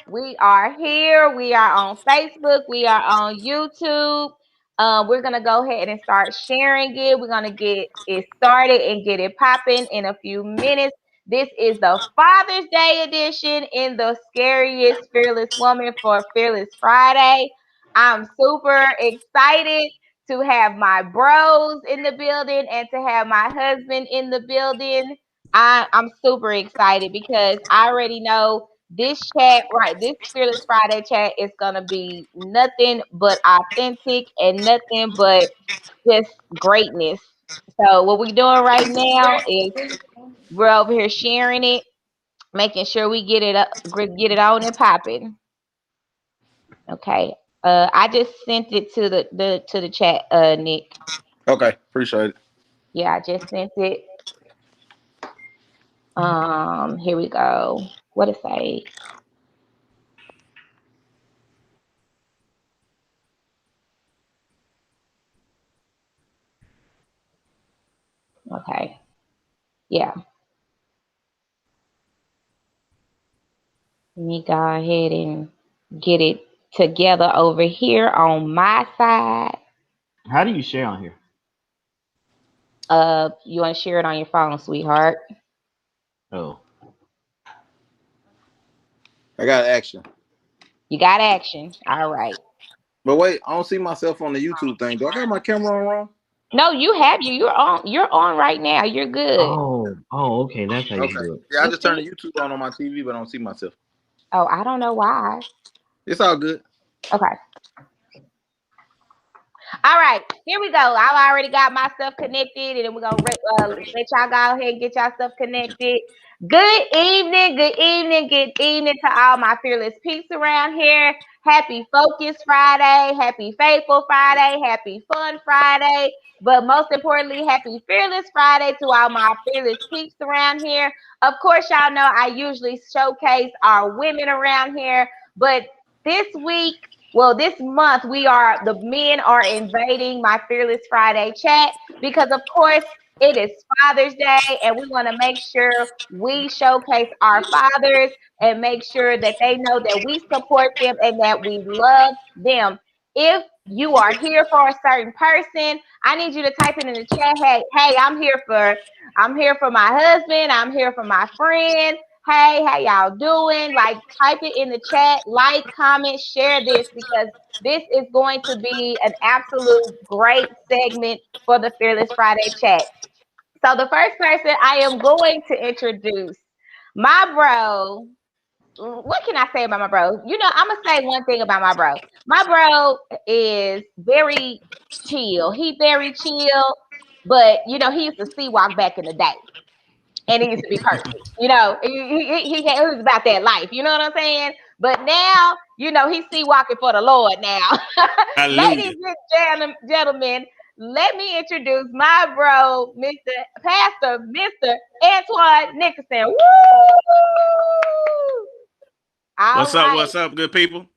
We are here. We are on Facebook. We are on YouTube. We're gonna go ahead and start sharing it. We're gonna get it started and get it popping in a few minutes. This is the Father's Day edition in the Scariest Fearless Woman for Fearless Friday. I'm super excited to have my bros in the building and to have my husband in the building. I'm super excited because I already know this chat, right? This Fearless Friday chat is gonna be nothing but authentic and nothing but just greatness. So what we're doing right now is we're over here sharing it, making sure we get it up, get it on and popping. Okay. I just sent it to the chat, Nick. Okay, appreciate it. Yeah, I just sent it. Here we go. What it say? Okay. Yeah. Let me go ahead and get it together over here on my side. How do you share on here? You want to share it on your phone, sweetheart? Oh, I got action. You got action. All right. But wait, I don't see myself on the YouTube thing. Do I got my camera on wrong? No, you have you. You're on. You're on right now. You're good. oh, okay. That's how you Okay. do it. Yeah, I You just turned see? the YouTube on my TV, but I don't see myself. Oh, I don't know why. It's all good. Okay. All right, here we go. I've already got my stuff connected, and then we're gonna let y'all go ahead and get y'all stuff connected. Good evening, good evening, good evening to all my fearless peeps around here. Happy Focus Friday, happy Faithful Friday, happy Fun Friday, but most importantly, happy Fearless Friday to all my fearless peeps around here. Of course, y'all know I usually showcase our women around here, but this week, well, this month the men are invading my Fearless Friday chat because of course it is Father's Day and we want to make sure we showcase our fathers and make sure that they know that we support them and that we love them. If you are here for a certain person, I need you to type it in the chat. Hey, I'm here for my husband, I'm here for my friend. Hey, how y'all doing? Like, type it in the chat, like, comment, share this because this is going to be an absolute great segment for the Fearless Friday chat. So, the first person I am going to introduce, my bro. What can I say about my bro? I'm gonna say one thing about my bro. My bro is very chill. He very chill, but he used to see walk back in the day and it used to be perfect. He was about that life. You know what I'm saying? But now, he's sea walking for the Lord now. Hallelujah. Ladies and gentlemen, let me introduce my bro, Mr. Antoine Nicholson. Woo! All What's up? right. What's up, good people?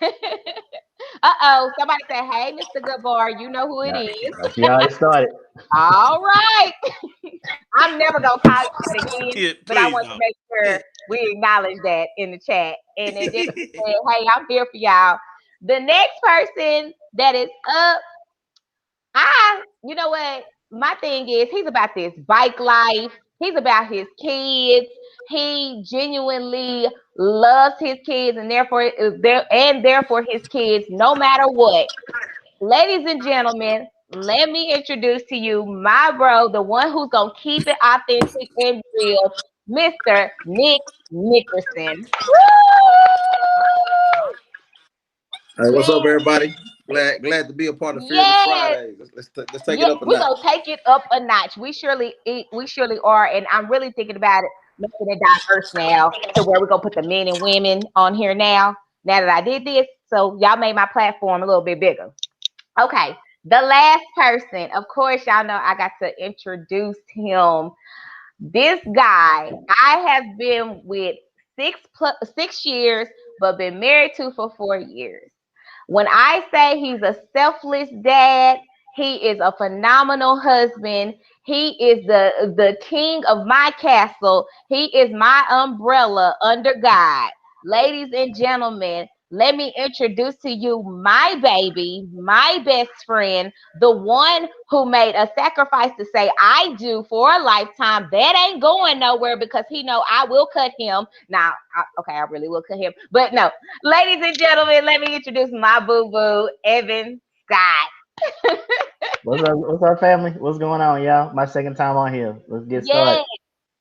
Uh-oh. Somebody say, hey, Mr. Goodbar, you know who it Yeah, is. you already started. All right. I'm never gonna call you that again, Yeah, but I please want to don't. make sure we acknowledge that in the chat. And then just say, hey, I'm here for y'all. The next person that is up, you know what? My thing is, he's about this bike life. He's about his kids. He genuinely loves his kids, and therefore is there, and therefore his kids, no matter what. Ladies and gentlemen, let me introduce to you my bro, the one who's gonna keep it authentic and real, Mr. Nick Nickerson. Woo! Hey, what's up, Yes, everybody? Glad to be a part of Fearless yes, Friday. Let's take yeah. it up a We're notch. gonna take it up a notch. We surely are, and I'm really thinking about it, making it diverse now to where we're gonna put the men and women on here now. Now that I did this, so y'all made my platform a little bit bigger. Okay, the last person, of course, y'all know I got to introduce him. This guy I have been with 6 years, but been married to for 4 years. When I say he's a selfless dad, he is a phenomenal husband. He is the king of my castle. He is my umbrella under God. ladies and gentlemen, let me introduce to you my baby, my best friend, the one who made a sacrifice to say I do for a lifetime. That ain't going nowhere because he know I will cut him. Now, okay, I really will cut him. But no, ladies and gentlemen, let me introduce my boo-boo, Evan Scott. What's up, family? What's going on, y'all? My second time on here. Let's get started. Yes.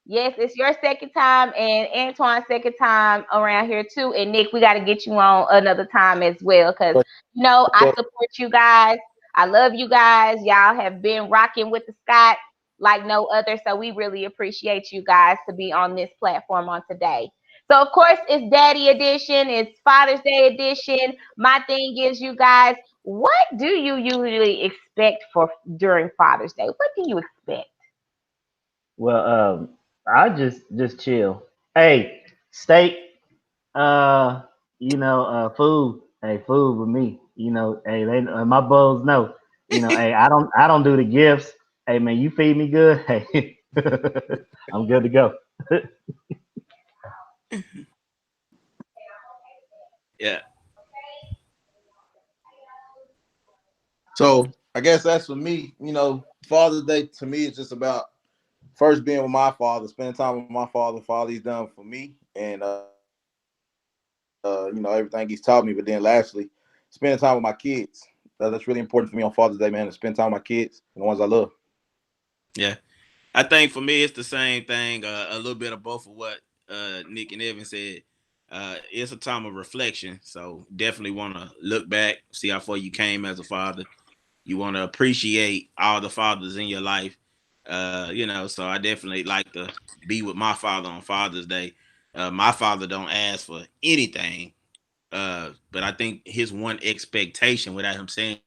Yes, it's your second time and Antoine's second time around here too. And Nick, we got to get you on another time as well because I support you guys. I love you guys. Y'all have been rocking with the Scott like no other. So we really appreciate you guys to be on this platform on today. So of course it's Daddy Edition, it's Father's Day Edition. My thing is, you guys, what do you usually expect for during Father's Day? What do you expect? Well, I just chill. Hey, steak, food. Hey, food with me. Hey, my bulls know. Hey, I don't do the gifts. Hey, man, you feed me good. Hey, I'm good to go. Yeah. So I guess that's for me. Father's Day to me is just about first being with my father, spending time with my father. Father, he's done for me, and everything he's taught me. But then lastly, spending time with my kids. That's really important for me on Father's Day, man. To spend time with my kids and the ones I love. Yeah. I think for me, it's the same thing. A little bit of both of what Nick and Evan said. It's a time of reflection. So definitely want to look back, see how far you came as a father. You want to appreciate all the fathers in your life. So I definitely like to be with my father on Father's Day. My father don't ask for anything. But I think his one expectation without him saying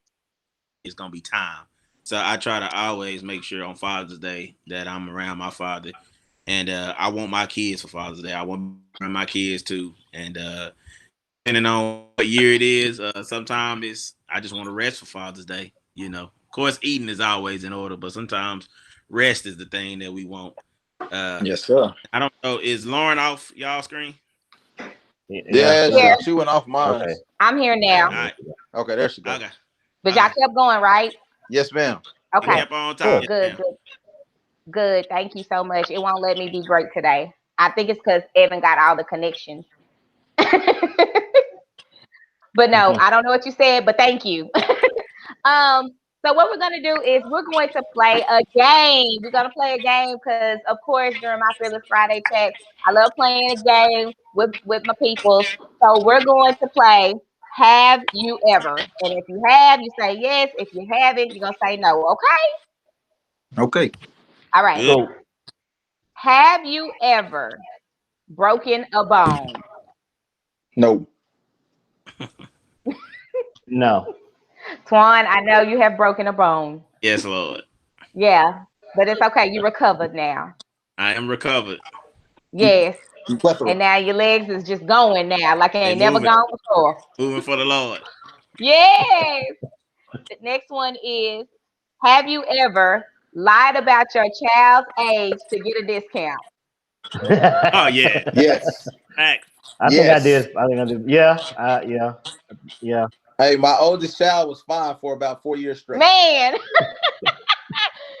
is gonna be time. So I try to always make sure on Father's Day that I'm around my father. And I want my kids for Father's Day. I want my kids too. And depending on what year it is, sometimes I just want to rest for Father's Day. Of course, eating is always in order, but sometimes rest is the thing that we want. Yes, sir. I don't know. Is Lauren off y'all screen? Yeah, Yeah. she went off mine. Okay. I'm here now. All right. Okay, there she goes. Okay. But y'all kept going, right? Yes, ma'am. Okay. Kept on talking. Good. Good. Thank you so much. It won't let me be great today. I think it's because Evan got all the connections. But no, I don't know what you said, but thank you. So what we're gonna do is we're going to play a game. We're gonna play a game because, of course, during my Fearless Friday chat, I love playing a game with my people. So we're going to play Have You Ever? And if you have, you say yes. If you haven't, you're gonna say no. Okay? Okay. All right. Good. Cool. Have you ever broken a bone? No. No. Twan, I know you have broken a bone. Yes, Lord. Yeah, but it's okay. You recovered now. I am recovered. Yes. Plethora. And now your legs is just going now, like it They ain't never moving. gone before. Moving for the Lord. Yes. The next one is, have you ever lied about your child's age to get a discount? Oh, yeah. Yes. Fact. I think I did. Yeah. Yeah. Hey, my oldest child was fine for about 4 years straight. Man.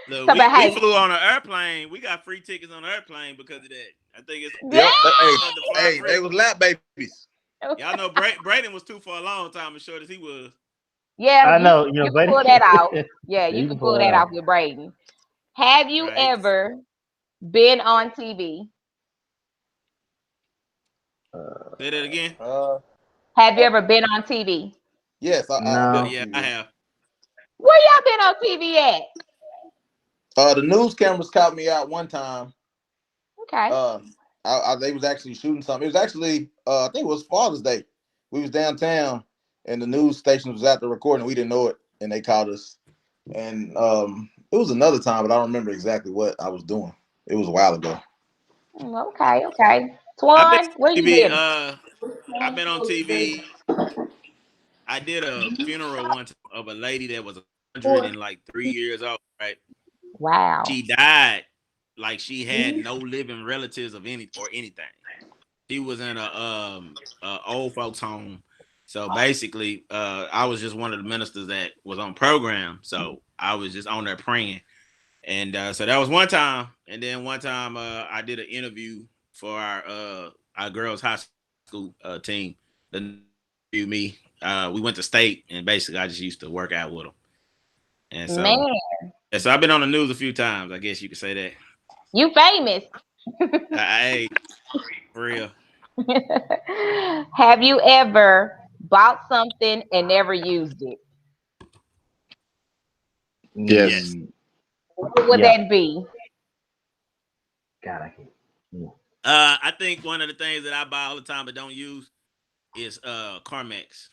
Look, So, we but hey, flew on an airplane. We got free tickets on the airplane because of that. I think it's Yep. yeah. Hey, they was lap babies. y'all know Braden was two for a long time as short as he was. Yeah, I know. you can Brady. pull that out. Yeah, You you can can pull that off with Braden. Have you Right. ever been on TV? Say that again. Have you ever been on TV? Yes, I've been No. on Yeah, TV. I have. Where y'all been on TV at? The news cameras caught me out one time. Okay. They was actually shooting something. It was actually, I think it was Father's Day. We was downtown, and the news station was out there recording. We didn't know it, and they called us. And it was another time, but I don't remember exactly what I was doing. It was a while ago. Okay. I've been Twan, where on you TV. been? I've been on TV. I did a funeral once of a lady that was 103 years old. Right. Wow. She died like she had no living relatives of anything. He was in a old folks home. So basically, I was just one of the ministers that was on program. So I was just on there praying. And so that was one time. And then one time I did an interview for our girls high school team. The interview me. We went to state, and basically I just used to work out with them. And so, Man, so I've been on the news a few times. I guess you could say that. you famous. Hey, for real. Have you ever bought something and never used it? Yes. What would Yeah. that be? God, I can't. Yeah. I think one of the things that I buy all the time but don't use is Carmex.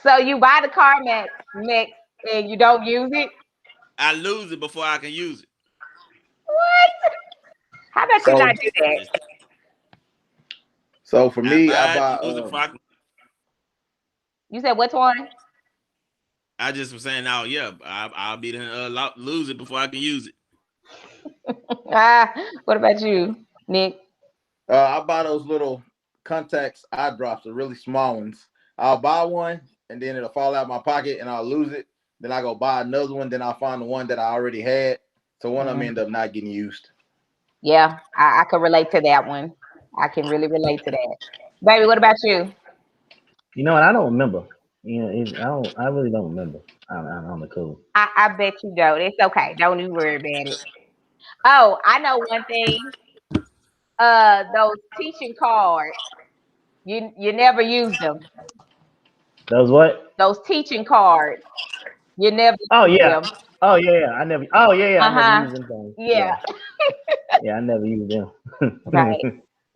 So you buy the CarMax mix and you don't use it? I lose it before I can use it. What? How about you So- not do that? So for me, I I buy. lose it before I can. You said which one? I just was saying, oh yeah, I'll be lose it before I can use it. What about you, Nick? I buy those little contacts eye drops, the really small ones. I'll buy one and then it'll fall out of my pocket and I'll lose it. Then I go buy another one. Then I'll find the one that I already had. So one of them end up not getting used. Yeah, I can relate to that one. I can really relate to that. Baby, what about you? You know what? I don't remember. You know, I don't. I really don't remember. I'm a cool. I bet you don't. It's okay. Don't even worry about it. Oh, I know one thing. Those teaching cards. You never use them. Those what? Those teaching cards. You never Oh use yeah. them. Oh yeah. I never. Oh yeah. I never Uh-huh. used them things. Yeah. Yeah. I never used them. Right.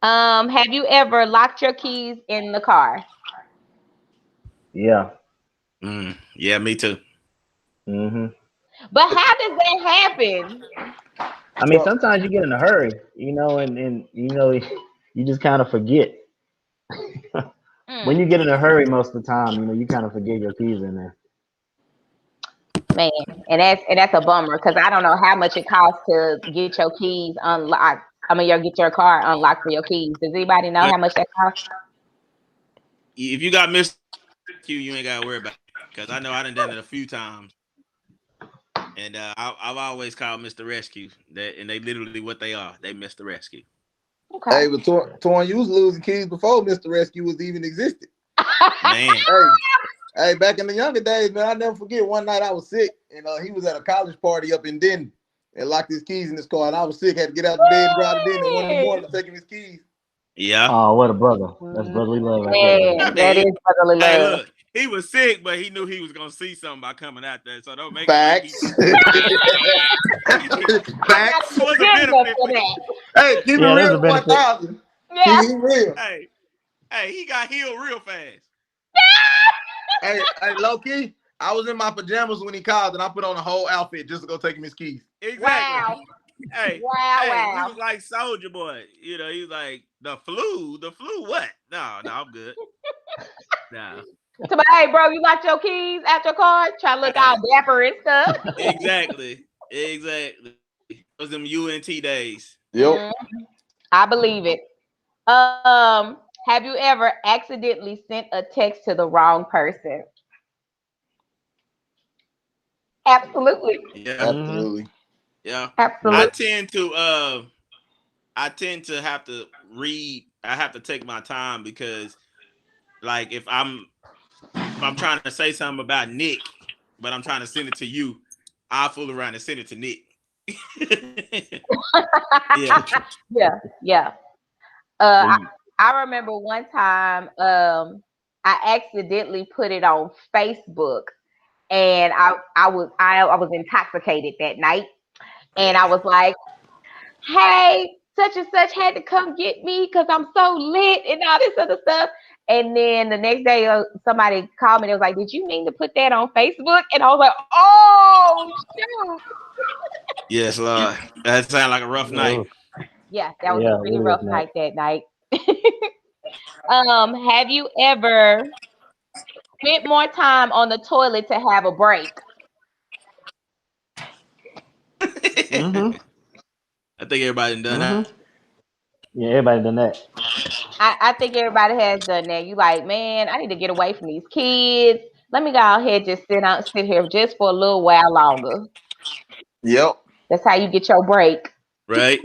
Have you ever locked your keys in the car? Yeah. Yeah, me too. But how does that happen? I mean, sometimes you get in a hurry, you know, and you know, you just kind of forget. When you get in a hurry, most of the time, you know, you kind of forget your keys in there. Man, and that's a bummer because I don't know how much it costs to get your keys unlocked. I mean, you get your car unlocked for your keys. Does anybody know how much that costs? If you got Mr. Q, you ain't gotta worry about it. Because I know I done it a few times. And I've always called Mr. Rescue. And they literally what they are. They Mr. Rescue. Okay. Hey, but Torn, you was losing keys before Mr. Rescue was even existed. Man. Hey, back in the younger days, man, I never forget one night I was sick and he was at a college party up in Denton and locked his keys in his car and I was sick, had to get out of bed and drive to Denton at 1 a.m. to take him his keys. Yeah. Oh, what a brother! That's brotherly love. Yeah, that is brotherly Hey, love. look, he was sick, but he knew he was gonna see something by coming out there. So don't make Facts. Facts. What's a benefit for that. Hey, keep it there's a real, benefit. 1,000. Yeah. Keep it real. Hey, he got healed real fast. Hey, low key, I was in my pajamas when he called and I put on a whole outfit just to go take him his keys. Exactly. Wow. Hey, Wow. he was like Soldier Boy. You know, he was like the flu what? No, I'm good. No. So, hey, bro, you locked your keys out your car? Try to look all dapper and stuff. Exactly. Those them UNT days. Yep. I believe it. Have you ever accidentally sent a text to the wrong person? Absolutely. Yeah. Absolutely. Yeah. Absolutely. I tend to have to read. I have to take my time because, like, if I'm trying to say something about Nick, but I'm trying to send it to you, I'll fool around and send it to Nick. Yeah. I remember one time I accidentally put it on Facebook, and I was intoxicated that night, and I was like, "Hey, such and such had to come get me because I'm so lit and all this other stuff." And then the next day, somebody called me. They was like, "Did you mean to put that on Facebook?" And I was like, "Oh shoot!" Yes, Lord. That sounds like a rough night. Yeah, that was a pretty rough night that night. Have you ever spent more time on the toilet to have a break? I think everybody done that. Yeah, everybody done that. I think everybody has done that. You like, man, I need to get away from these kids. Let me go ahead just sit here just for a little while longer. Yep. That's how you get your break. Right?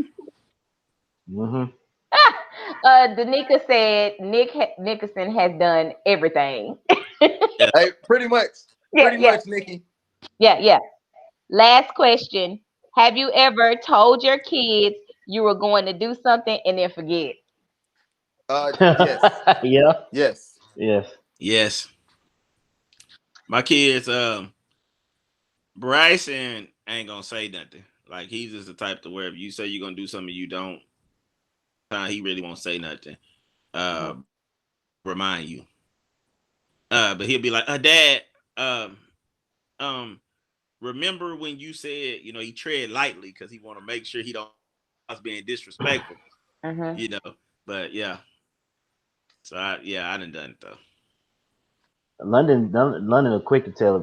Mm-hmm. Danica said Nickerson has done everything. Yeah. Hey, pretty much. Yeah, Pretty yeah, much, Nikki. yeah. Last question. Have you ever told your kids you were going to do something and then forget? Yes. Yeah. Yes. Yes. Yes. My kids, Bryson ain't gonna say nothing. Like he's just the type to where if you say you're gonna do something you don't, he really won't say nothing. Uh, remind you. But he'll be like, Dad, um, um, remember when you said, he tread lightly because he want to make sure he don't being disrespectful, Mm-hmm. But yeah, so I done it though. London are quick to tell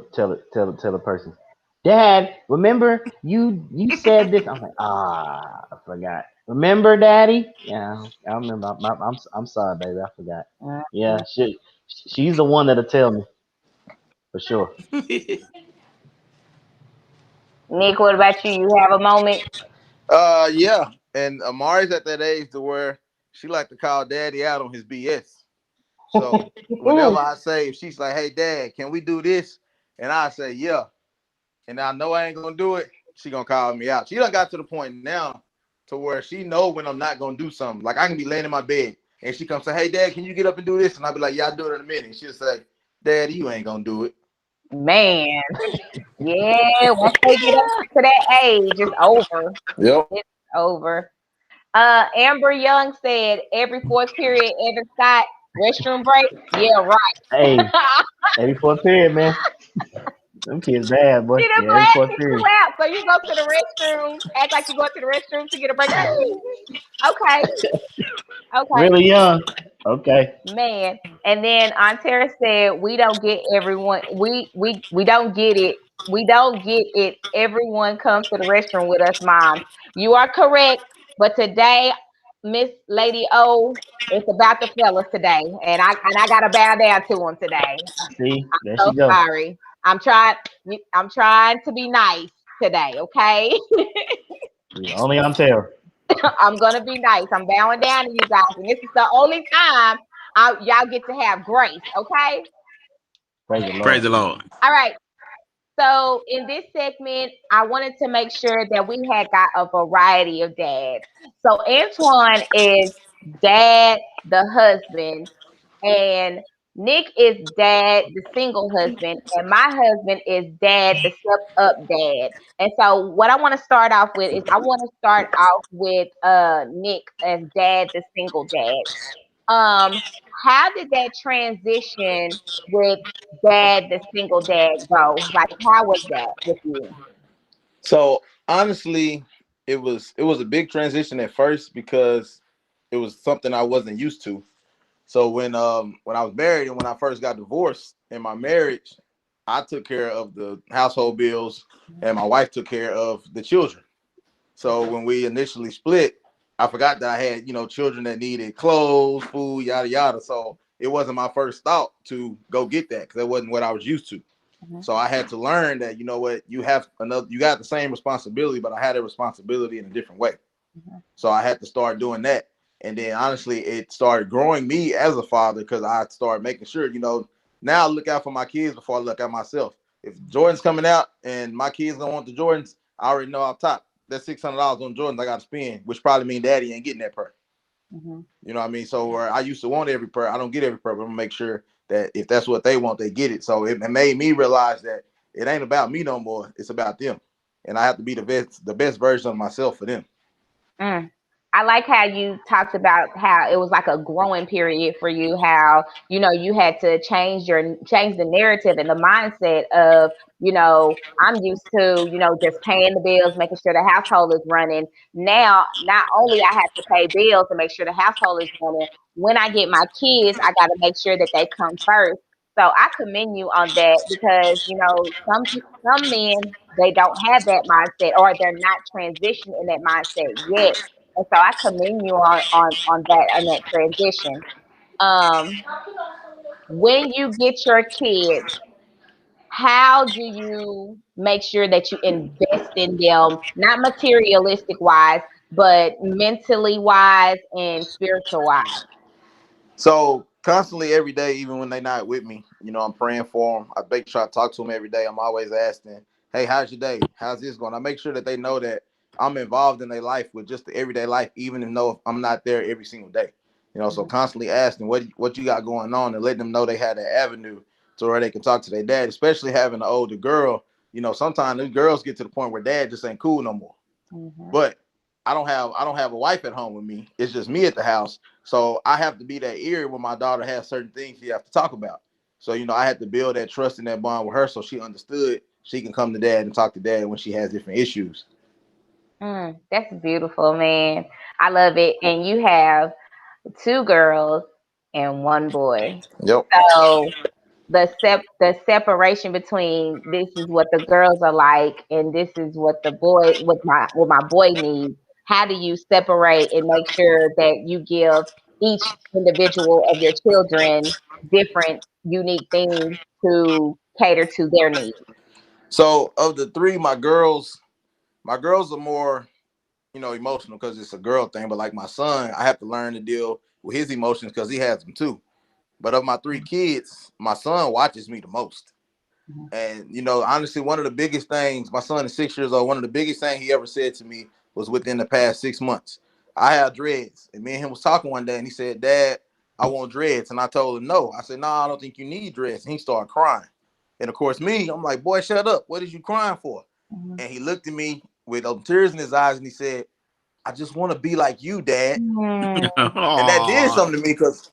a person. Dad, remember you said this? I'm like, I forgot. Remember, Daddy? Yeah, I remember. I'm sorry, baby. I forgot. Yeah, she's the one that'll tell me for sure. Nick, what about you? You have a moment? Yeah. And Amari's at that age to where she like to call daddy out on his BS. So whenever I say, if she's like, hey dad, can we do this? And I say, yeah. And I know I ain't gonna do it, she gonna call me out. She done got to the point now to where she know when I'm not gonna do something. Like I can be laying in my bed and she comes say, hey dad, can you get up and do this? And I'll be like, yeah, I'll do it in a minute. And she'll say, Daddy, you ain't gonna do it. Man, yeah, once they get up to that age, it's over. Yep. It's over. Amber Young said every fourth period, Evan Scott, restroom break. Yeah, Hey, right. every fourth period, man. Them kids bad, boy. See them Yeah, every fourth glasses period. pull out. So you go to the restroom, act like you go to the restroom to get a break. Okay, okay. Really young. Okay. Man, and then Antera said, "We don't get everyone. We don't get it. We don't get it. Everyone comes to the restroom with us, moms. You are correct, but today, Miss Lady O, it's about the fellas today, and I gotta bow down to them today. See, there So she go. sorry. I'm trying. I'm trying to be nice today. Okay, Yeah, only on terror. I'm gonna be nice. I'm bowing down to you guys, and this is the only time y'all get to have grace. Okay." Praise the Praise Lord. the Lord. All right. So in this segment, I wanted to make sure that we had got a variety of dads. So Antoine is dad, the husband, and Nick is dad, the single husband, and my husband is dad, the step up dad. And so what I want to start off with is I want to start off with Nick as dad, the single dad. Um, how did that transition with dad, the single dad, go? Like, how was that with you? So honestly, it was a big transition at first because it was something I wasn't used to. So when I was married and when I first got divorced in my marriage, I took care of the household bills and my wife took care of the children. So when we initially split, I forgot that I had, children that needed clothes, food, yada yada. So it wasn't my first thought to go get that because that wasn't what I was used to. Mhm. So I had to learn that, you know what, you got the same responsibility, but I had a responsibility in a different way. Mhm. So I had to start doing that. And then honestly, it started growing me as a father because I started making sure, now I look out for my kids before I look at myself. If Jordan's coming out and my kids don't want the Jordans, I already know off top. That's $600 on Jordans I got to spend, which probably mean daddy ain't getting that pair. Mhm. You know what I mean? So where I used to want every pair, I don't get every pair, but I'm gonna make sure that if that's what they want, they get it. So it made me realize that it ain't about me no more. It's about them. And I have to be the best version of myself for them. Mm. I like how you talked about how it was like a growing period for you, how, you had to change the narrative and the mindset of, I'm used to, just paying the bills, making sure the household is running. Now, not only I have to pay bills to make sure the household is running, when I get my kids, I got to make sure that they come first. So I commend you on that because, some men, they don't have that mindset or they're not transitioning in that mindset yet. And so I commend you on that transition. Um, when you get your kids, how do you make sure that you invest in them, not materialistic wise, but mentally wise and spiritual wise? So constantly every day, even when they're not with me, I'm praying for them. I make sure I talk to them every day. I'm always asking, "Hey, how's your day? How's this going?" I make sure that they know that I'm involved in their life with just the everyday life, even though if I'm not there every single day. So Mhm. constantly asking what you got going on and letting them know they had that avenue to where they can talk to their dad, especially having an older girl. Sometimes these girls get to the point where dad just ain't cool no more. Mhm. But I don't have a wife at home with me. It's just me at the house. So I have to be that ear when my daughter has certain things she have to talk about. So I had to build that trust and that bond with her so she understood she can come to dad and talk to dad when she has different issues. That's beautiful, man. I love it. And you have two girls and one boy. Yep. So the separation between this is what the girls are like and this is what the boy what my boy needs. How do you separate and make sure that you give each individual of your children different unique things to cater to their needs? So of the three, my girls are more, emotional because it's a girl thing. But like my son, I have to learn to deal with his emotions because he has them too. But of my three kids, my son watches me the most. Mhm. And honestly, one of the biggest things, my son is 6 years old. One of the biggest things he ever said to me was within the past 6 months. I have dreads, and me and him was talking one day, and he said, "Dad, I want dreads." And I told him no. I said, "No, I don't think you need dreads." And he started crying. And of course, I'm like, "Boy, shut up! What is you crying for?" Mhm. And he looked at me with tears in his eyes, and he said, "I just want to be like you, Dad." Mm, And that did Aw. something to me because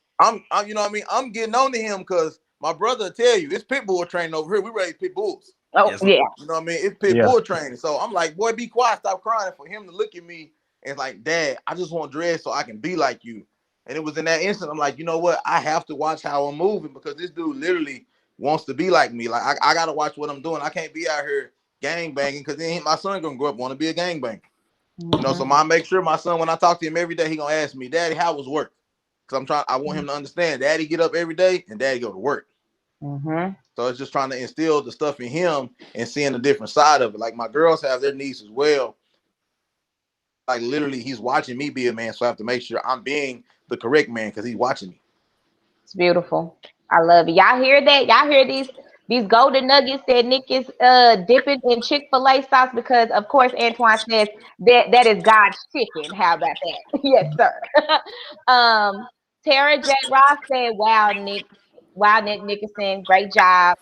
you know what I mean? I'm getting on to him because my brother will tell you, it's pit bull training over here. We raise pit bulls. oh Yes, sir. yeah. You know what I mean? It's pit Yeah. bull training. So I'm like, boy, be quiet, stop crying. For him to look at me and like, Dad, I just want dreads so I can be like you. And it was in that instant, I'm like, you know what? I have to watch how I'm moving because this dude literally wants to be like me. Like, I gotta watch what I'm doing. I can't be out here gang banging because then my son gonna grow up want to be a gang banger. So Mhm. I make sure my son, when I talk to him every day, he gonna ask me, Daddy, how was work? Because I want him to understand, Daddy get up every day and Daddy go to work. Mhm. So it's just trying to instill the stuff in him and seeing a different side of it. Like my girls have their needs as well. Like literally, he's watching me be a man, so I have to make sure I'm being the correct man because he's watching me. It's beautiful. I love it. Y'all hear that? Y'all hear these golden nuggets that Nick is dipping in Chick-fil-A sauce because of course Antoine says that is God's chicken. How about that? Yes, sir. um Tara J. Ross said, wow, Nick Nickerson, great job.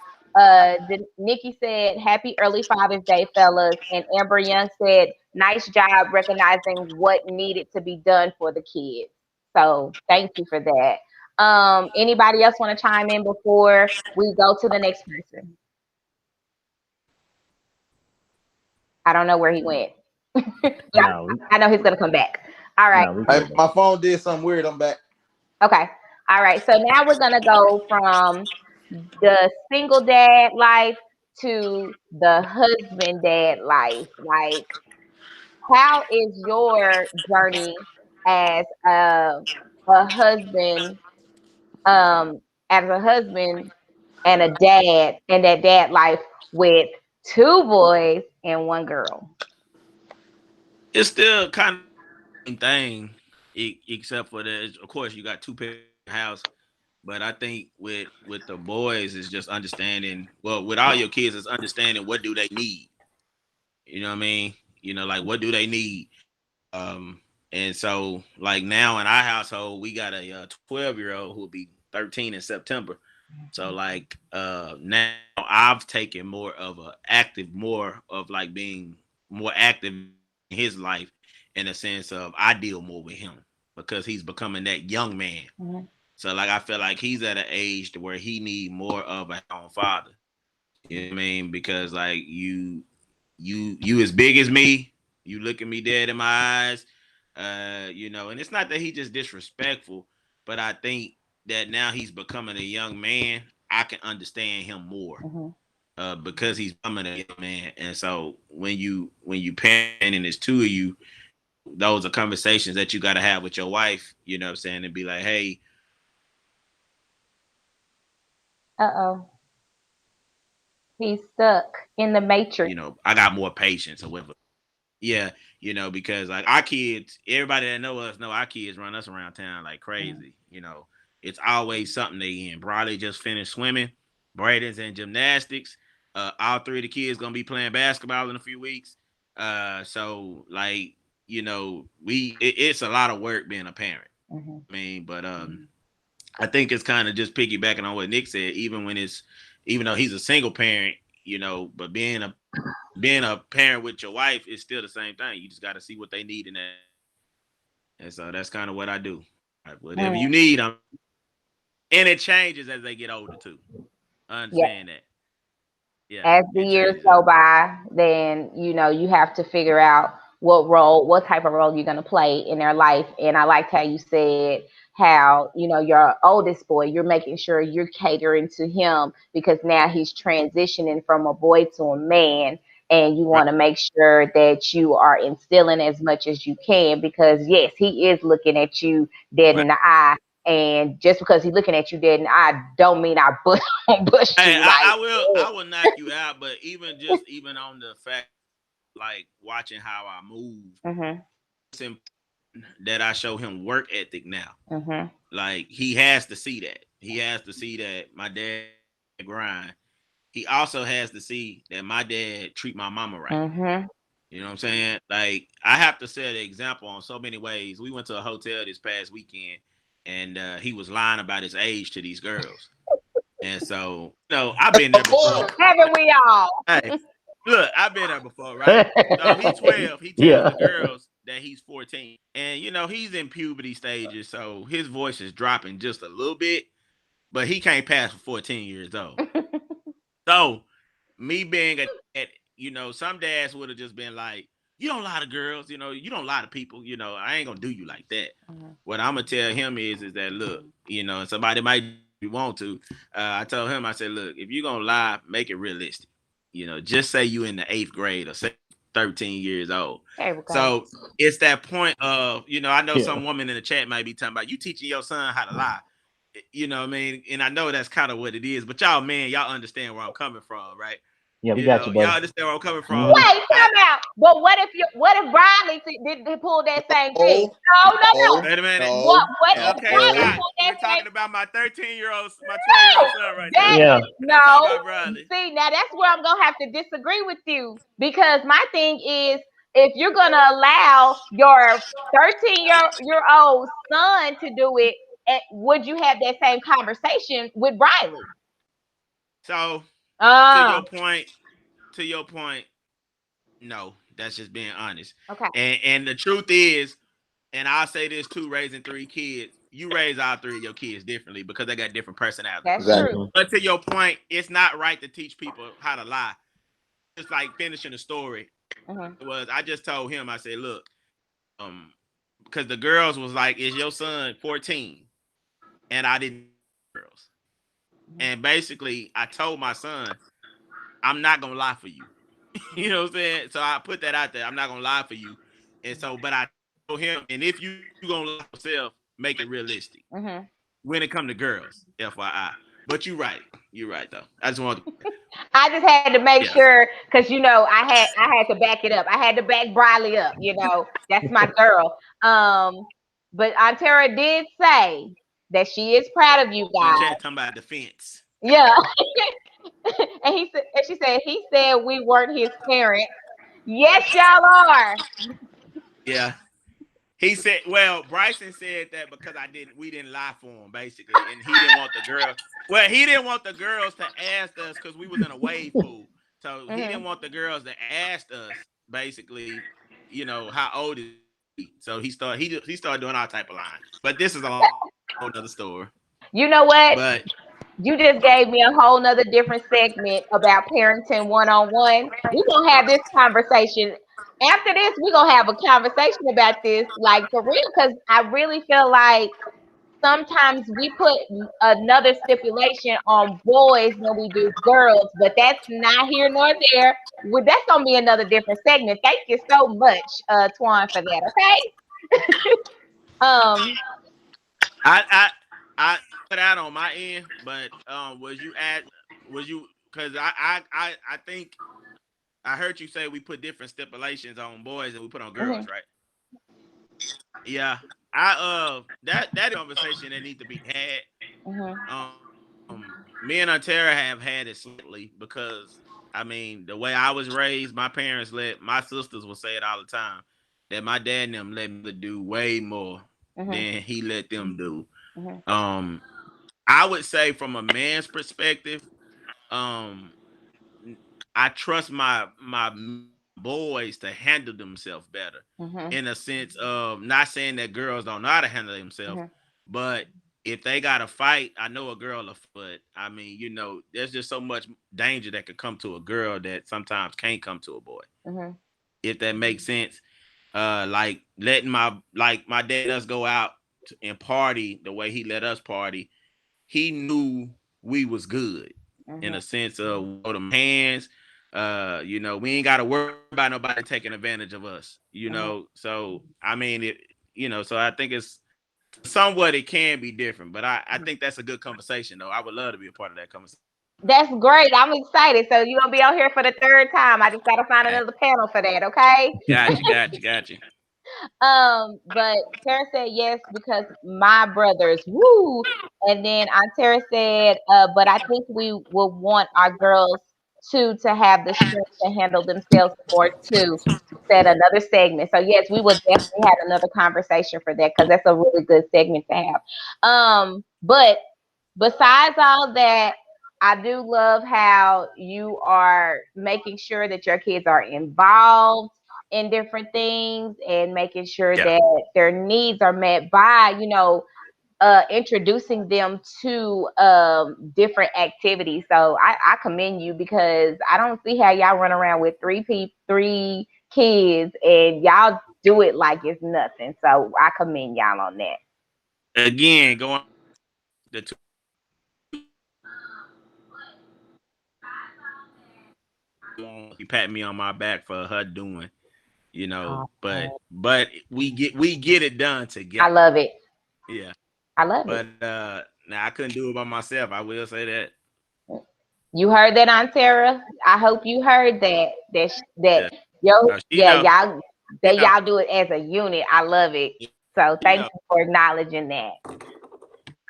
Nikki said, happy early Father's Day, fellas. And Amber Young said, nice job recognizing what needed to be done for the kids. So thank you for that. Anybody else want to chime in before we go to the next person? I don't know where he went. But No, I know he's gonna come back. All right. no, we Hey, good though. my phone did something weird. I'm back. Okay. All right. So now we're gonna go from the single dad life to the husband dad life. Like, how is your journey as a husband, um, as a husband and a dad and that dad life with two boys and one girl? It's still kind of the same thing, except for that. Of course, you got two parents in the house, but I think with the boys is just understanding. Well, with all your kids, is understanding what do they need. You know what I mean? Like what do they need? And so like now in our household, we got a 12-year-old who will be 13 in September. So like now I've taken more of like being more active in his life in a sense of I deal more with him because he's becoming that young man. Mhm. So like I feel like he's at an age to where he need more of a own father. You know what I mean? Because like you as big as me, you look at me dead in my eyes, and it's not that he just disrespectful, but I think that now he's becoming a young man, I can understand him more. Mhm. Because he's becoming a young man. And so when you parent and there's two of you, those are conversations that you got to have with your wife, you know what I'm saying, and be like, hey, Uh-oh. He's stuck in the matrix. I got more patience or whatever. Yeah, because like our kids, everybody that know us know our kids run us around town like crazy. It's always something they in. Bradley just finished swimming. Braden's in gymnastics. All three of the kids gonna be playing basketball in a few weeks. So like, it's a lot of work being a parent. Mm-hmm. I mean, but I think it's kind of just piggybacking on what Nick said. Even though he's a single parent, but being a parent with your wife is still the same thing. You just got to see what they need in that, and so that's kind of what I do. Like, whatever you need, and it changes as they get older too. I understand that. Yeah. As the years go by, then you have to figure out what type of role you're going to play in their life. And I liked how you said how your oldest boy, you're making sure you're catering to him because now he's transitioning from a boy to a man, and you want to make sure that you are instilling as much as you can because yes, he is looking at you dead in the eye. And just because he's looking at you dead in the eye, don't mean I bush you. Hey, I will knock you out, but even on the fact, like watching how I move, it's important that I show him work ethic now. Like he has to see that. He has to see that my dad grind. He also has to see that my dad treat my mama right. You know what I'm saying? Like I have to set an example on so many ways. We went to a hotel this past weekend, and he was lying about his age to these girls. And so, I've been there before. Haven't we all? Hey, look, I've been there before, right? So he's 12. He tells the girls that he's 14. And, he's in puberty stages, so his voice is dropping just a little bit, but he can't pass for 14 years old. So, me being some dads would have just been like, you don't lie to girls, you don't lie to people, I ain't gonna do you like that. What I'm gonna tell him is that look, and somebody might want to. I told him, I said, look, if you're gonna lie, make it realistic. Just say you in the 8th grade or say 13 years old. So it's that point of, I know some woman in the chat might be talking about you teaching your son how to lie. You know what I mean? And I know that's kind of what it is, but y'all understand where I'm coming from, right? Yeah, we got you, buddy. Y'all understand where I'm coming from. Wait, come out. But what if Bradley did pull that same thing? No. Wait a minute. What if Okay, Bradley Scott, pulled we're that talking same? about my 13-year-old son right now. Yeah. No. See, now that's where I'm gonna have to disagree with you because my thing is, if you're gonna allow your 13-year-old son to do it, would you have that same conversation with Bradley? So to your point, no, that's just being honest. Okay. And the truth is, and I'll say this too, raising 3 kids, you raise all 3 of your kids differently because they got different personalities. That's true. But to your point, it's not right to teach people how to lie. It's like finishing the story. I just told him, I said, look, because the girls was like, is your son 14? And I didn't girls. And basically, I told my son, I'm not going to lie for you. You know what I'm saying? So I put that out there. I'm not going to lie for you. And so, but I told him, and if you're going to lie yourself, make it realistic. When it comes to girls, FYI. But you're right. You're right, though. I just had to make sure, because, I had to back it up. I had to back Bradley up. That's my girl. But Antera did say that she is proud of you guys. Talking about defense. Yeah. And she said we weren't his parents. Yes, y'all are. Yeah. He said, well, Bryson said that because we didn't lie for him, basically. And he didn't want the girls. Well, he didn't want the girls to ask us because we was in a wave pool. So he didn't want the girls to ask us, basically, how old is he? So he started doing our type of line. But this is a whole other story. You know what? But you just gave me a whole nother different segment about parenting one-on-one. We're going to have this conversation. After this, we're going to have a conversation about this, like, for real, because I really feel like sometimes we put another stipulation on boys when we do girls, but that's not here nor there. Well, that's gonna be another different segment. Thank you so much, Twan, for that. Okay. Um. I put out on my end, but was you because I think I heard you say we put different stipulations on boys and we put on girls, Mhm, right? Yeah. That conversation that need to be had. mhm, Me and Antera have had it slightly because I mean the way I was raised, my parents let my sisters will say it all the time that my dad and them let me do way more mhm, than he let them do. mhm, Um, I would say from a man's perspective, um, I trust my boys to handle themselves better. mhm, In a sense of not saying that girls don't know how to handle themselves, mhm, but if they got to fight, I know a girl, but I mean, there's just so much danger that could come to a girl that sometimes can't come to a boy. mhm, If that makes sense, like letting my dad us go out and party the way he let us party, he knew we was good in mhm, a sense of them hands. We ain't got to worry about nobody taking advantage of us. mhm. So I mean so I think it's somewhat it can be different, but I think that's a good conversation though. I would love to be a part of that conversation. That's great. I'm excited. So you're gonna be on here for the third time. I just gotta find another panel for that, okay? Got you. But Tara said yes because my brothers, woo. And then Aunt Tara said, but I think we will want our girls to have the strength to handle themselves more too. Said another segment. So yes, we will definitely have another conversation for that because that's a really good segment to have. But besides all that, I do love how you are making sure that your kids are involved in different things and making sure Yeah. that their needs are met by, introducing them to different activities. So I commend you because I don't see how y'all run around with three kids and y'all do it like it's nothing. So I commend y'all on that. Again, going the two he pat me on my back for her doing, but we get it done I together. love it. Yeah. I love it. But now I couldn't do it by myself. I will say that. You heard that, Aunt Sarah? I hope you heard that. That Yeah. yo, No, she yeah, know. y'all She that know. y'all do it as a unit. I love it. So She thank know. you for acknowledging that.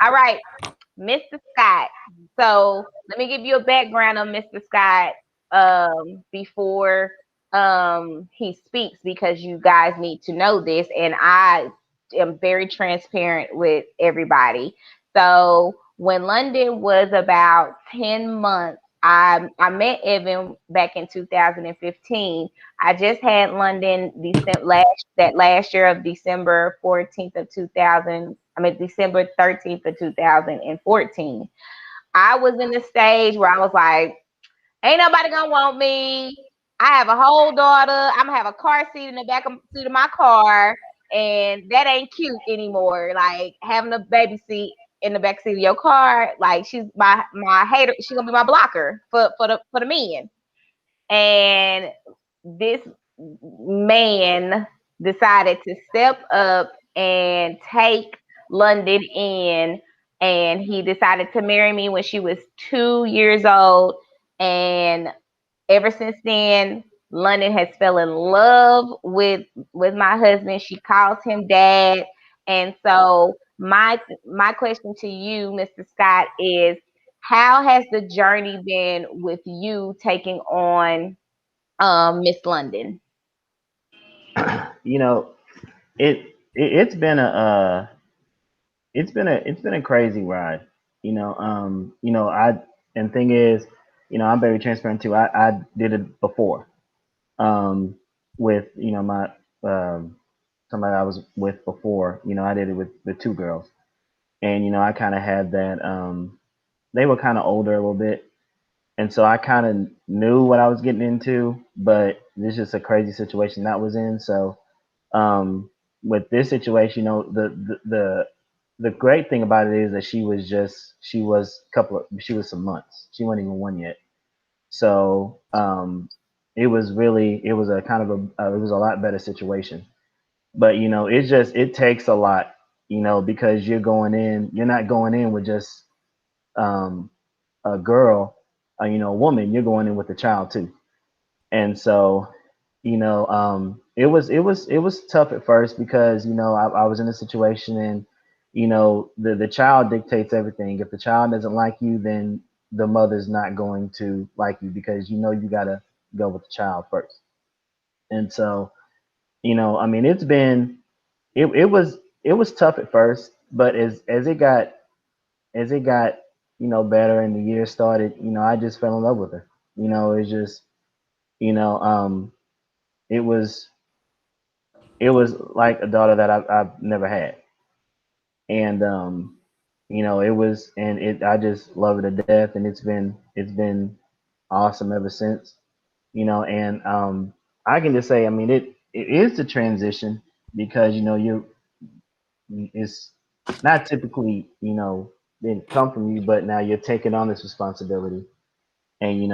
All right, Mr. Scott. So let me give you a background on Mr. Scott before he speaks because you guys need to know this, and I am very transparent with everybody. So when London was about 10 months, I met Evan back in 2015. I just had London last year of December 14th of 2000. I mean December 13th of 2014. I was in the stage where I was like, ain't nobody gonna want me. I have a whole daughter. I'm gonna have a car seat in the back of seat of my car, and that ain't cute anymore. Like having a baby seat in the back seat of your car, like she's my hater. She's gonna be my blocker for the men. And this man decided to step up and take London in, and he decided to marry me when she was 2 years old. And ever since then, London has fell in love with my husband. She calls him dad. And so my question to you, Mr. Scott, is how has the journey been with you taking on Miss London? You know, it's been a crazy ride. I and thing is, I'm very transparent too. I did it before, um, with my somebody I was with before. I did it with the two girls, and I kind of had that. They were kind of older a little bit, and so I kind of knew what I was getting into, but this is just a crazy situation that was in. So, with this situation, the the great thing about it is that she was some months. She wasn't even one yet. So it was a kind of it was a lot better situation. But it takes a lot, because you're not going in with just um, a girl, a woman. You're going in with a child too. And so it was tough at first because I was in a situation, and the child dictates everything. If the child doesn't like you, then the mother's not going to like you, because you got to go with the child first. And so I mean, it was tough at first, but as it got better, and the year started, I just fell in love with her. It's just you know it was it was like a daughter that I've never had. And it was, and it I just love her to death, and it's been awesome ever since. And I can just say, I mean, it is the transition, because it's not typically didn't come from you, but now you're taking on this responsibility. And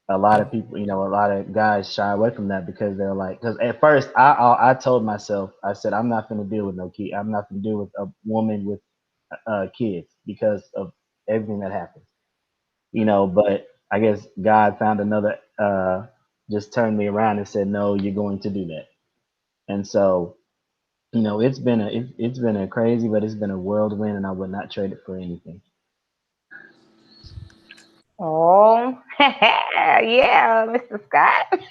a lot of people, a lot of guys shy away from that, because they're like, because at first I told myself, I said, I'm not going to deal with no kid, I'm not going to deal with a woman with kids, because of everything that happens. But I guess God found another, just turned me around and said, no, you're going to do that. And so it's been a crazy, but it's been a whirlwind, and I would not trade it for anything. Oh, yeah, Mr. Scott.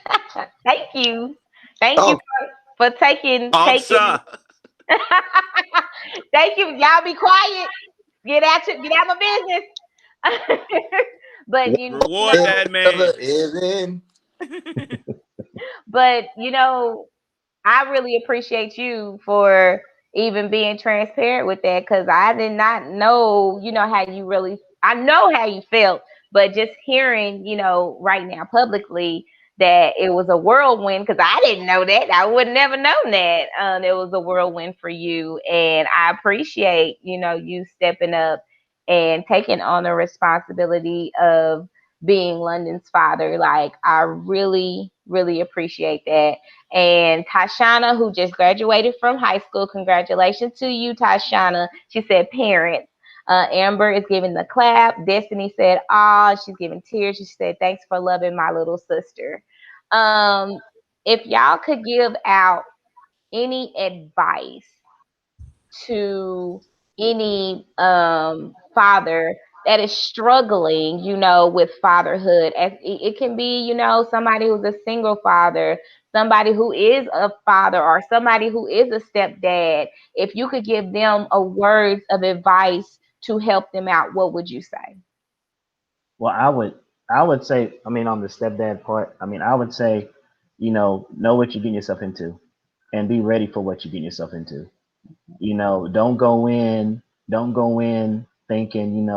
Thank you. Thank you Oh, for taking. Answer. Thank you. Y'all be quiet. Get out my business. but Reward that man. whatever is in. but I really appreciate you for even being transparent with that, because I did not know, how you really, I know how you felt, but just hearing, right now publicly that it was a whirlwind, because I didn't know that. I would never known that it was a whirlwind for you. And I appreciate, you stepping up and taking on the responsibility of being London's father. Like, I really, really appreciate that. And Tashana, who just graduated from high school, congratulations to you, Tashana. She said parents. Amber is giving the clap. Destiny said, ah, she's giving tears. She said, thanks for loving my little sister. Um, if y'all could give out any advice to any father that is struggling, with fatherhood. As it can be, somebody who's a single father, somebody who is a father, or somebody who is a stepdad. If you could give them a words of advice to help them out, what would you say? Well, I would say, I mean, on the stepdad part, I mean, I would say, know what you're getting yourself into, and be ready for what you're getting yourself into. Don't go in thinking,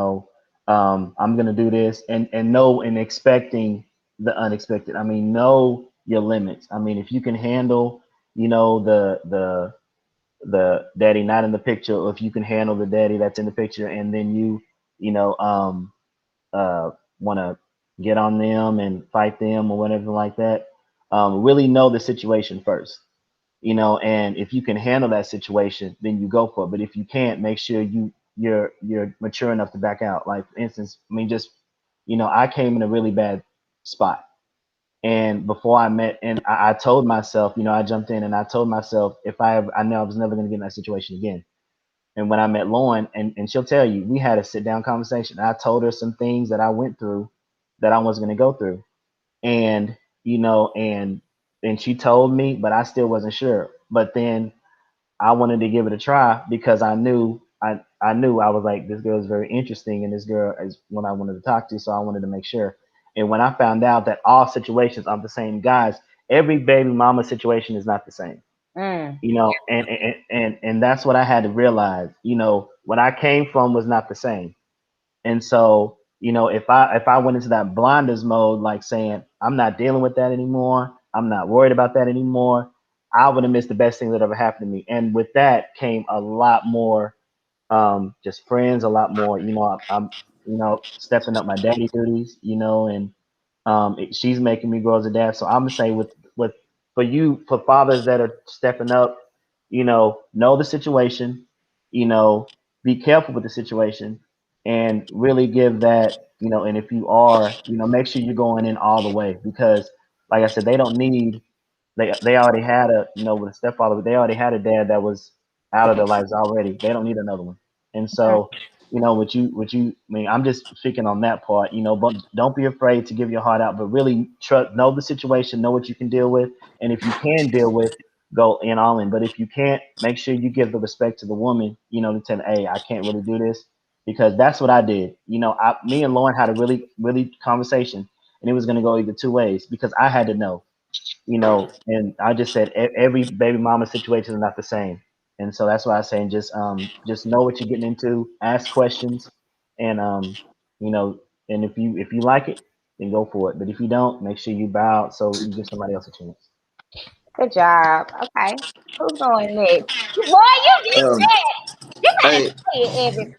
I'm gonna do this, and know, and expecting the unexpected. I mean, know your limits. I mean, if you can handle, the daddy not in the picture, or if you can handle the daddy that's in the picture, and then you know uh want to get on them and fight them or whatever like that. Really know the situation first, and if you can handle that situation, then you go for it. But if you can't, make sure you're mature enough to back out. Like, for instance, I mean, just I came in a really bad spot, and before I met, and I told myself, I jumped in, and I told myself, if I know I was never going to get in that situation again. And when I met Lauren, and she'll tell you, we had a sit down conversation. I told her some things that I went through that I wasn't going to go through, and and she told me, but I still wasn't sure. But then I wanted to give it a try, because I knew I was like, this girl is very interesting, and this girl is what I wanted to talk to, so I wanted to make sure. And when I found out that all situations are the same, guys, every baby mama situation is not the same. Mm. And that's what I had to realize. What I came from was not the same. And so, if I went into that blinders mode, like saying, I'm not dealing with that anymore, I'm not worried about that anymore, I would have missed the best thing that ever happened to me. And with that came a lot more, just friends a lot more. I'm stepping up my daddy duties. And she's making me grow as a dad. So I'm gonna say with for fathers that are stepping up, know the situation, you know, be careful with the situation, and really give that, and if you are, make sure you're going in all the way, because, like I said, they don't need they already had with a stepfather, but they already had a dad that was out of their lives already. They don't need another one. And so, I mean, I'm just speaking on that part, but don't be afraid to give your heart out, but really know the situation, know what you can deal with. And if you can deal with, go in all in. But if you can't, make sure you give the respect to the woman, to tell, hey, I can't really do this, because that's what I did. Me and Lauren had a really, really conversation, and it was going to go either two ways, because I had to know, and I just said every baby mama situation is not the same, and so that's why I'm saying just know what you're getting into, ask questions, and you know, and if you like it, then go for it. But if you don't, make sure you bow out so you give somebody else a chance. Good job. Okay. Who's going next? Boy, you did Um, that. You gotta hey, say it, Evan.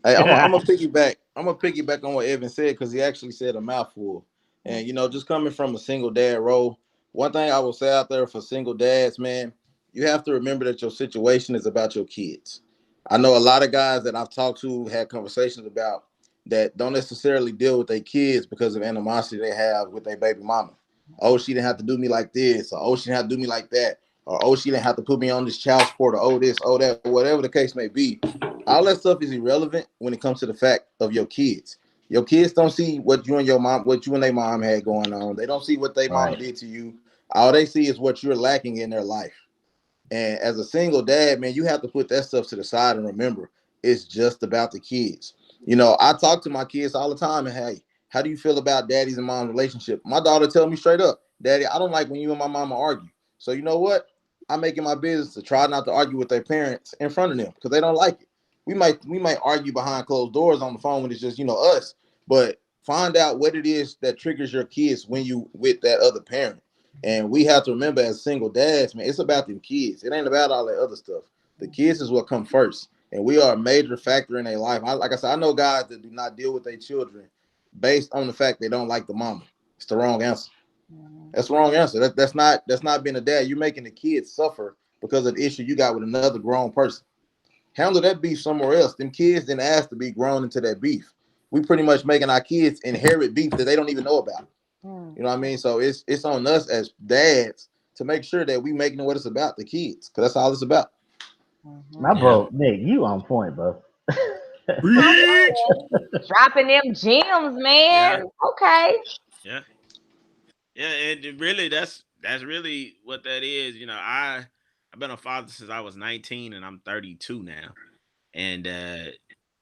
Hey, I'm a piggyback. I'm gonna piggyback on what Evan said, because he actually said a mouthful. And just coming from a single dad role, one thing I will say out there for single dads, man, you have to remember that your situation is about your kids. I know a lot of guys that I've talked to, had conversations about, that don't necessarily deal with their kids because of animosity they have with their baby mama. Oh, she didn't have to do me like this, or oh, she didn't have to do me like that, or oh, she didn't have to put me on this child support, or oh this, oh that, whatever the case may be. All that stuff is irrelevant when it comes to the fact of your kids. Your kids don't see what you and their mom had going on. They don't see what their mama Right. did to you. All they see is what you're lacking in their life. And as a single dad, man, you have to put that stuff to the side and remember, it's just about the kids. I talk to my kids all the time, and hey, how do you feel about daddy's and mom's relationship? My daughter tell me straight up, Daddy, I don't like when you and my mama argue. So you know what? I'm making my business to try not to argue with their parents in front of them, because they don't like it. We might argue behind closed doors on the phone when it's just us, but find out what it is that triggers your kids when you with that other parent. And we have to remember, as single dads, man, it's about them kids. It ain't about all that other stuff. The kids is what come first. And we are a major factor in their life. Like I said, I know guys that do not deal with their children based on the fact they don't like the mama. It's the wrong answer. That's the wrong answer. That's not being a dad. You're making the kids suffer because of the issue you got with another grown person. Handle that beef somewhere else. Them kids didn't ask to be grown into that beef. We pretty much making our kids inherit beef that they don't even know about. You know what I mean? So it's on us as dads to make sure that we making what it's about, the kids, because that's all it's about. My Yeah. bro, Nick, you on point, bro. Preach. Dropping them gems, Yeah. man. Okay. Yeah. Yeah. And really, that's really what that is. I've been a father since I was 19, and I'm 32 now. And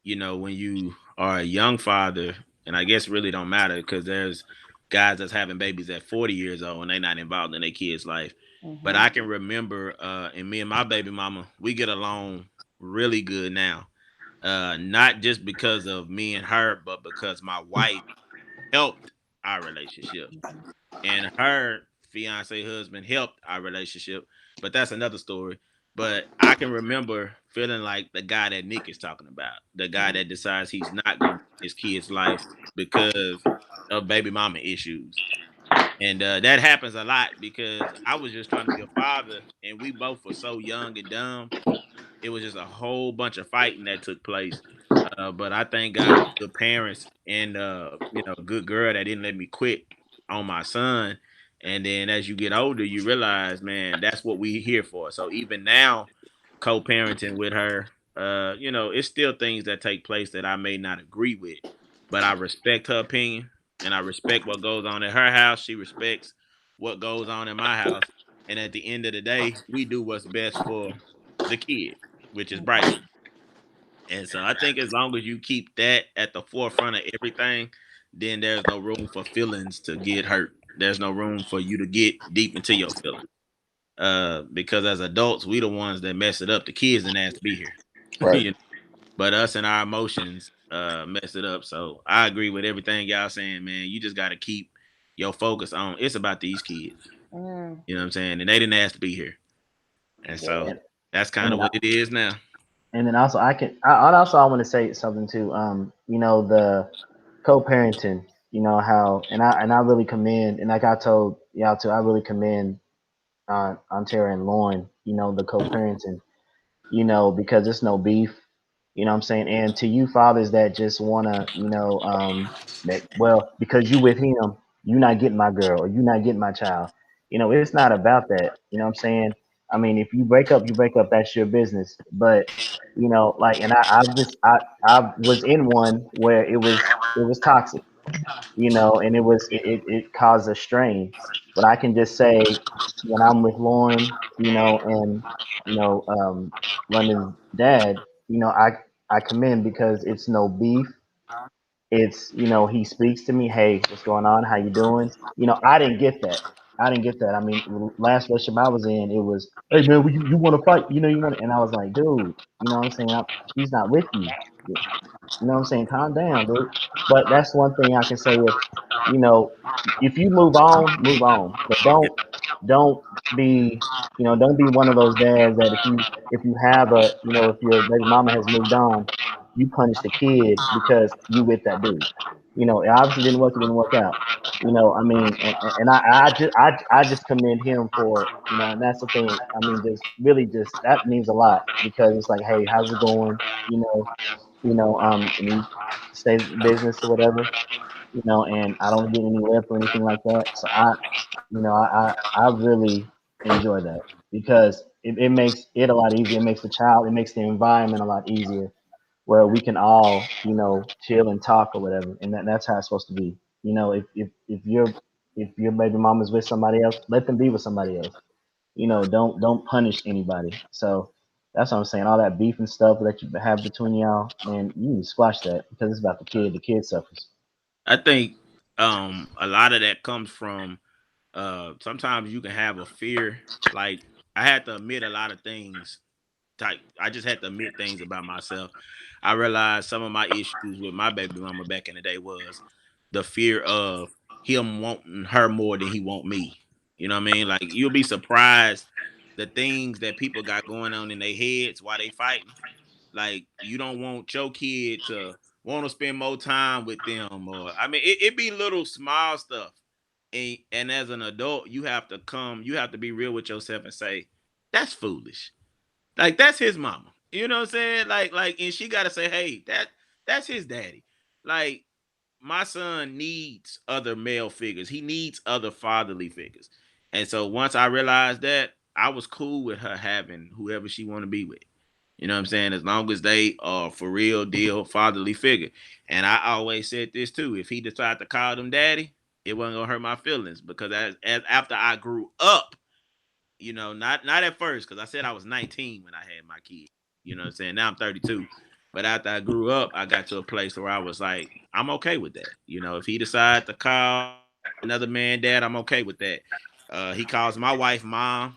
when you are a young father, and I guess really don't matter, because there's guys that's having babies at 40 years old and they're not involved in their kids' life. But I can remember, and me and my baby mama, we get along really good now. Not just because of me and her, but because my wife helped our relationship, and her fiance husband helped our relationship. But that's another story. But I can remember feeling like the guy that Nick is talking about, the guy that decides he's not going to his kid's life because of baby mama issues. And that happens a lot because I was just trying to be a father, and we both were so young and dumb. It was just a whole bunch of fighting that took place. But I thank God for good parents and good girl that didn't let me quit on my son. And then as you get older, you realize, man, that's what we here for. So even now, co-parenting with her, it's still things that take place that I may not agree with, but I respect her opinion and I respect what goes on in her house. She respects what goes on in my house. And at the end of the day, we do what's best for the kid, which is Bryson. And so I think as long as you keep that at the forefront of everything, then there's no room for feelings to get hurt. There's no room for you to get deep into your feelings. Because as adults, we the ones that mess it up. The kids didn't ask to be here. Right. But us and our emotions mess it up. So I agree with everything y'all saying, man. You just gotta keep your focus on it's about these kids. You know what I'm saying? And they didn't ask to be here. And so And that's kind of and what it is now. And then also I want to say something too. The co-parenting. How and I really commend, and like I told y'all too, I really commend on Tara and Lauren. The co-parenting. Because it's no beef. You know what I'm saying? And to you fathers that just wanna, because you with him, you not getting my girl or you not getting my child. It's not about that. You know what I'm saying? I mean, if you break up, you break up, that's your business. But, like, and I was in one where it was toxic, and it caused a strain. But I can just say when I'm with Lauren, and London's dad, I commend because it's no beef. It's he speaks to me, hey, what's going on? How you doing? I didn't get that. I didn't get that. I mean, last relationship I was in, it was, hey man, you want to fight? You want, and I was like, dude, what I'm saying? He's not with you. You know what I'm saying? Calm down, dude. But that's one thing I can say you know, if you move on, move on. But don't be, don't be one of those dads that if you have if your baby mama has moved on, you punish the kid because you with that dude. It obviously didn't work. It didn't work out. I mean, and I just commend him for and that's the thing. I mean, just really just that means a lot because it's like, hey, how's it going? And he stays in business or whatever, and I don't get any lip or anything like that. So I really enjoy that because it makes it a lot easier. It makes it makes the environment a lot easier where we can all, chill and talk or whatever. And that's how it's supposed to be. If your baby mama's with somebody else, let them be with somebody else. Don't punish anybody. So that's what I'm saying. All that beef and stuff that you have between y'all, man, you need to squash that because it's about the kid. The kid suffers. I think a lot of that comes from sometimes you can have a fear. Like I had to admit a lot of things. Like I just had to admit things about myself. I realized some of my issues with my baby mama back in the day was the fear of him wanting her more than he want me. You know what I mean? Like you'll be surprised the things that people got going on in their heads while they fighting. Like you don't want your kid to want to spend more time with them, or I mean, it be little small stuff. And as an adult, you have to be real with yourself and say that's foolish. Like that's his mama. You know what I'm saying? And she got to say, hey, that's his daddy. Like my son needs other male figures. He needs other fatherly figures. And so once I realized that, I was cool with her having whoever she want to be with. You know what I'm saying? As long as they are for real deal fatherly figure. And I always said this too. If he decided to call them daddy, it wasn't gonna hurt my feelings because as after I grew up, not at first, because I said I was 19 when I had my kid. You know what I'm saying? Now I'm 32. But after I grew up, I got to a place where I was like, I'm okay with that. If he decides to call another man dad, I'm okay with that. He calls my wife mom,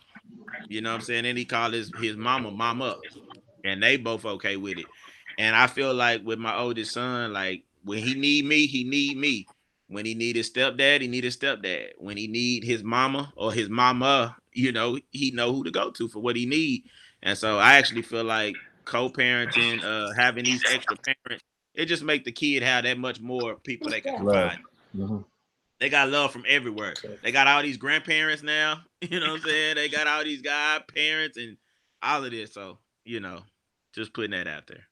you know what I'm saying? And he called his mama. And they both okay with it. And I feel like with my oldest son, like when he need me, he need me. When he need his stepdad, he need his stepdad. When he need his mama or his mama, he know who to go to for what he need. And so I actually feel like co-parenting, having these extra parents, it just make the kid have that much more people they can Love. confide. Hmm. They got love from everywhere. They got all these grandparents now. You know what I'm saying? They got all these godparents and all of this. So, just putting that out there.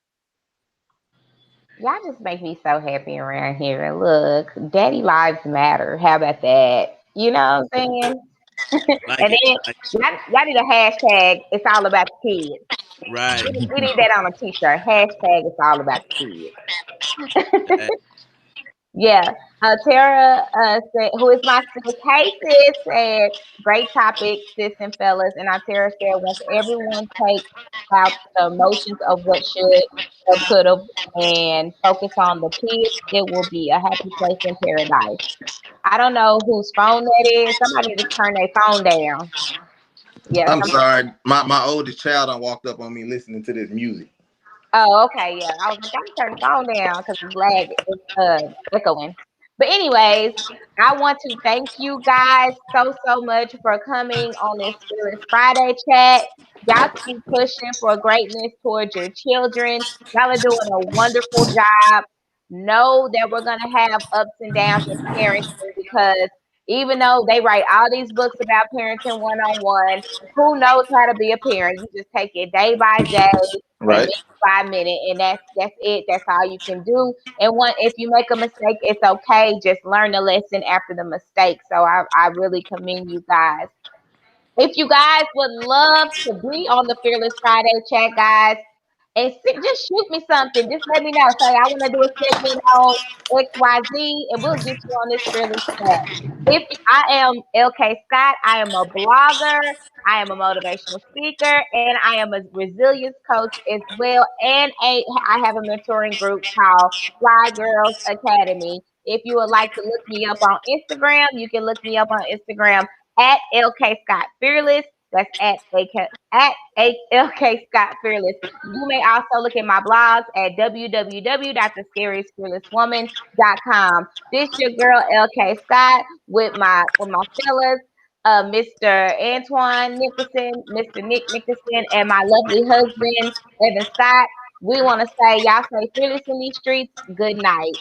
Y'all just make me so happy around here. Look, daddy lives matter. How about that? You know what I'm saying? Like And it. then Like, y'all need a hashtag. It's all about the kids. right. We need that on a t-shirt. Hashtag. It's all about the kids. That- Yeah. Tara said, who is my sis? Hey, sis said, great topic, sis and fellas. And Tara said, once everyone takes out the emotions of what should have, could have, and focus on the kids, it will be a happy place in paradise. I don't know whose phone that is. Somebody need to turn their phone down. Yeah. I'm sorry. My oldest child done walked up on me listening to this music. Oh, okay. Yeah. I was like, I turn the phone down because it's echoing. But anyways, I want to thank you guys so much for coming on this Fearless Friday chat. Y'all keep pushing for greatness towards your children. Y'all are doing a wonderful job. Know that we're gonna have ups and downs in parenting because even though they write all these books about parenting one on one, who knows how to be a parent? You just take it day by day and Right. minute by minute, and that's it. That's all you can do. And one, if you make a mistake, it's okay. Just learn the lesson after the mistake. So I really commend you guys. If you guys would love to be on the Fearless Friday chat, guys, and just shoot me something. Just let me know. Say I want to do a segment on XYZ, and we'll get you on this Fearless chat. I am LK Scott, I am a blogger, I am a motivational speaker, and I am a resilience coach as well. And I have a mentoring group called Fly Girls Academy. If you would like to look me up on Instagram, you can look me up on Instagram at LK Scott Fearless. That's at LK Scott Fearless. You may also look at my blogs at www.thescariestfearlesswoman.com. This your girl LK Scott with my fellas, Mr. Antoine Nicholson, Mr. Nick Nicholson, and my lovely husband Evan Scott. We want to say y'all stay fearless in these streets. Good night.